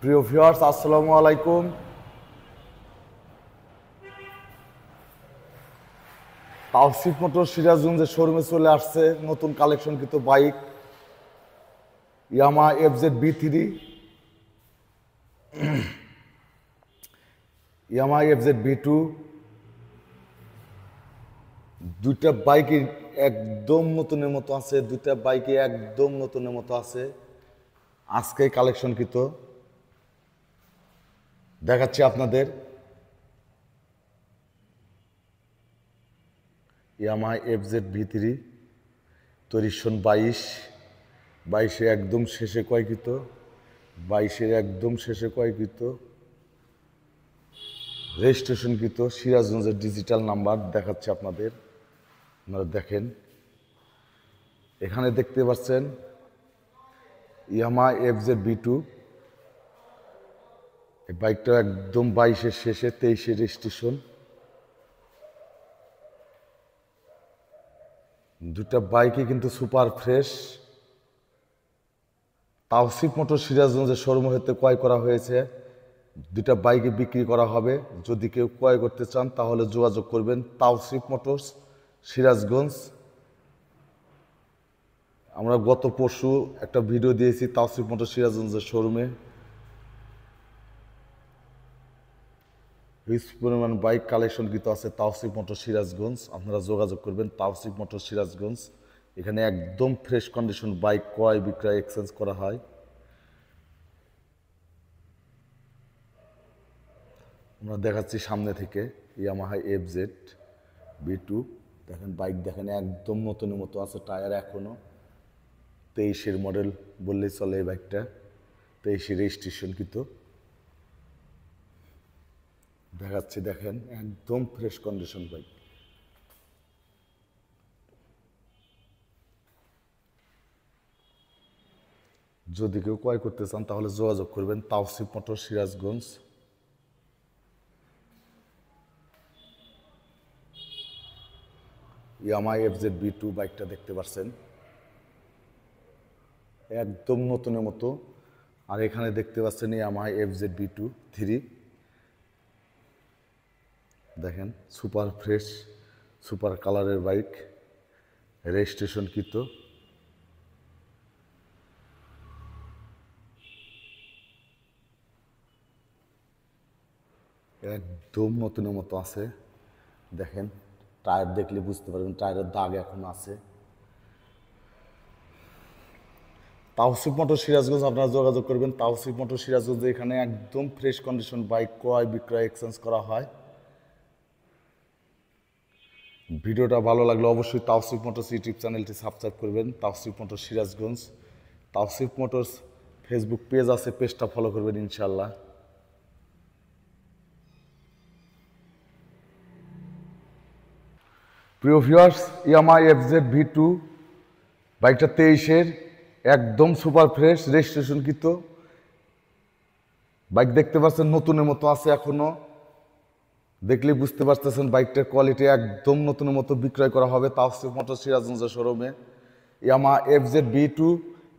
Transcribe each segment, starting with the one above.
প্রিয় ভিউয়ার্স, আসসালামু আলাইকুম। তাওসিফ মোটর সিরাজগঞ্জের শোরুমে চলে আসছে নতুন কালেকশন কিন্তু bike Yamaha FZ-B3, Yamaha FZ-B2। দুইটা বাইকই একদম নতুনের মতো আছে, দুইটা বাইকই একদম নতুনের মতো আছে। আজকে কালেকশন কিন্তু দেখাচ্ছি আপনাদের। ইয়ামাহা FZ-B3 তৈরি সন 22 একদম শেষে ক্রয়কৃত, 22-এর একদম শেষে ক্রয়কৃত, রেজিস্ট্রেশনকৃত, সিরাজগঞ্জের ডিজিটাল নাম্বার দেখাচ্ছে আপনাদের। আপনারা দেখেন, এখানে দেখতে পাচ্ছেন ইয়ামাহা FZ-B2। এই বাইকটা একদম 22-এর শেষে, 23-এর রেজিস্ট্রেশন। দুটা বাইকই কিন্তু সুপার ফ্রেশ। তাওসিফ মোটর সিরাজগঞ্জের শোরুম হতে ক্রয় করা হয়েছে। দুটা বাইকে বিক্রি করা হবে। যদি কেউ ক্রয় করতে চান তাহলে যোগাযোগ করবেন তাওসিফ মোটরস সিরাজগঞ্জ। আমরা গত পরশু একটা ভিডিও দিয়েছি তাওসিফ মোটর সিরাজগঞ্জের শোরুমে। হিউজ পরিমাণ বাইক কালেকশন কিন্তু আছে তাওসিফ মোটর সিরাজগঞ্জ। আপনারা যোগাযোগ করবেন তাওসিফ মোটর সিরাজগঞ্জ। এখানে একদম ফ্রেশ কন্ডিশন বাইক ক্রয় বিক্রয় এক্সচেঞ্জ করা হয়। আমরা দেখাচ্ছি সামনে থেকে ইয়ামাহা FZ-B2। দেখেন বাইক, দেখেন একদম নতুনের মতো আছে, টায়ার এখনো 23-এর মডেল বললেই চলে। এই বাইকটা 23-এর রেজিস্ট্রেশন কিন্তু দেখাচ্ছি। দেখেন একদম ফ্রেশ কন্ডিশন বাইক। যদি কেউ ক্রয় করতে চান তাহলে যোগাযোগ করবেন Tawsif motor Sirajganj. Yamaha FZ-B2 বাইকটা দেখতে পাচ্ছেন একদম নতুনের মতো। আর এখানে দেখতে পাচ্ছেন ইয়ামাহা FZ-B2-3। দেখেন সুপার ফ্রেশ, সুপার কালারের বাইক, রেজিস্ট্রেশন কৃত। একদম নতুনের মতো আছে। দেখেন টায়ার দেখলে বুঝতে পারবেন টায়ারের দাগ এখন আছে। তাওসিফ মোটর সিরাজগঞ্জ আপনারা যোগাযোগ করবেন তাওসিফ মোটর সিরাজগঞ্জ। এখানে একদম ফ্রেশ কন্ডিশন বাইক ক্রয় বিক্রয় এক্সচেঞ্জ করা হয়। ভিডিওটা ভালো লাগলে অবশ্যই তাওসিফ মোটরস ইউটিউব চ্যানেলটি সাবস্ক্রাইব করবেন, Tawsif motor Sirajganj. Tawsif motors Facebook page আছে, পেজটা ফলো করবেন ইনশাল্লাহ। প্রিয় ভিউয়ার্স, ইয়ামাহা FZ-B2 বাইকটা 23-এর একদম সুপার ফ্রেশ রেজিস্ট্রেশনকৃত বাইক দেখতে পাচ্ছেন, নতুনের মতো আছে এখনো। দেখলে বুঝতে পারতেছেন বাইকটার কোয়ালিটি একদম নতুনের মতো। বিক্রয় করা হবে তাওসিফ মোটর সিরাজগঞ্জের শোরুমে। ইয়ামাহা FZ-B2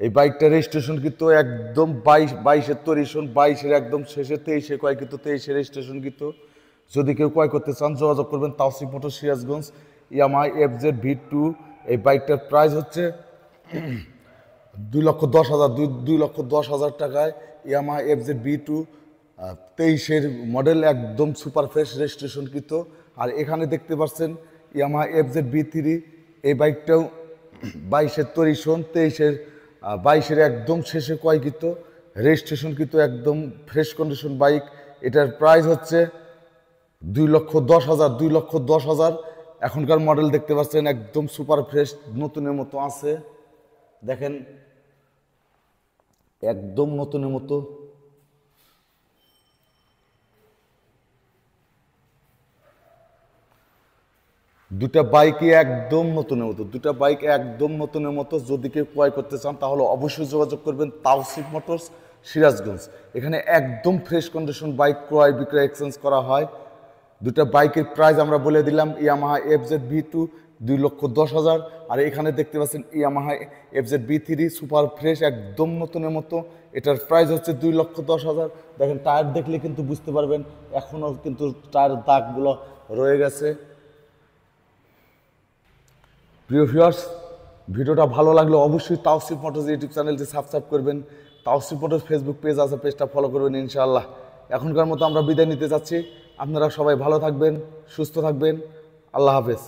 এই বাইকটা রেজিস্ট্রেশন কিন্তু একদম 22-এর তৈরি সন, 22-এর একদম শেষে, 23-এ ক্রয় কিন্তু, 23-এর রেজিস্ট্রেশন কিন্তু। যদি কেউ ক্রয় করতে চান যোগাযোগ করবেন Tawsif motor Sirajganj. Yamaha FZ-B2 এই বাইকটার প্রাইস হচ্ছে 2,10,000, 2,10,000 টাকায় ইয়ামাহা FZ-B2 23-এর মডেল, একদম সুপার ফ্রেশ রেজিস্ট্রেশন কৃত। আর এখানে দেখতে পাচ্ছেন ইয়ামাহা FZ-B3 এই বাইকটাও 22-এর তৈরি সন, 22-এর একদম শেষে ক্রয়কৃত, রেজিস্ট্রেশন কৃত, একদম ফ্রেশ কন্ডিশন বাইক। এটার প্রাইস হচ্ছে 2,10,000, 2,10,000। এখনকার মডেল দেখতে পাচ্ছেন একদম সুপার ফ্রেশ নতুনের মতো আছে। দেখেন একদম নতুনের মতো। দুটা বাইকই একদম নতুনের মতো, দুটা বাইক একদম নতুনের মতো। যদি কেউ ক্রয় করতে চান তাহলে অবশ্যই যোগাযোগ করবেন তাওসিফ মোটরস সিরাজগঞ্জ। এখানে একদম ফ্রেশ কন্ডিশন বাইক ক্রয় বিক্রয় এক্সচেঞ্জ করা হয়। দুটা বাইকের প্রাইস আমরা বলে দিলাম। Yamaha FZ-B2 2,10,000। আর এখানে দেখতে পাচ্ছেন ইয়ামাহা FZ-B3 সুপার ফ্রেশ একদম নতুনের মতো, এটার প্রাইস হচ্ছে 2,10,000। দেখেন টায়ার দেখলে কিন্তু বুঝতে পারবেন এখনও কিন্তু টায়ারের দাগগুলো রয়ে গেছে। প্রিয় ভিউয়ার্স, ভিডিওটা ভালো লাগলে অবশ্যই তাওসিফ মোটরস ইউটিউব চ্যানেলটি সাবস্ক্রাইব করবেন। তাওসিফ মোটরস ফেসবুক পেজ আছে, পেজটা ফলো করবেন ইনশাআল্লাহ। এখনকার মতো আমরা বিদায় নিতে যাচ্ছি। আপনারা সবাই ভালো থাকবেন, সুস্থ থাকবেন। আল্লাহ হাফেজ।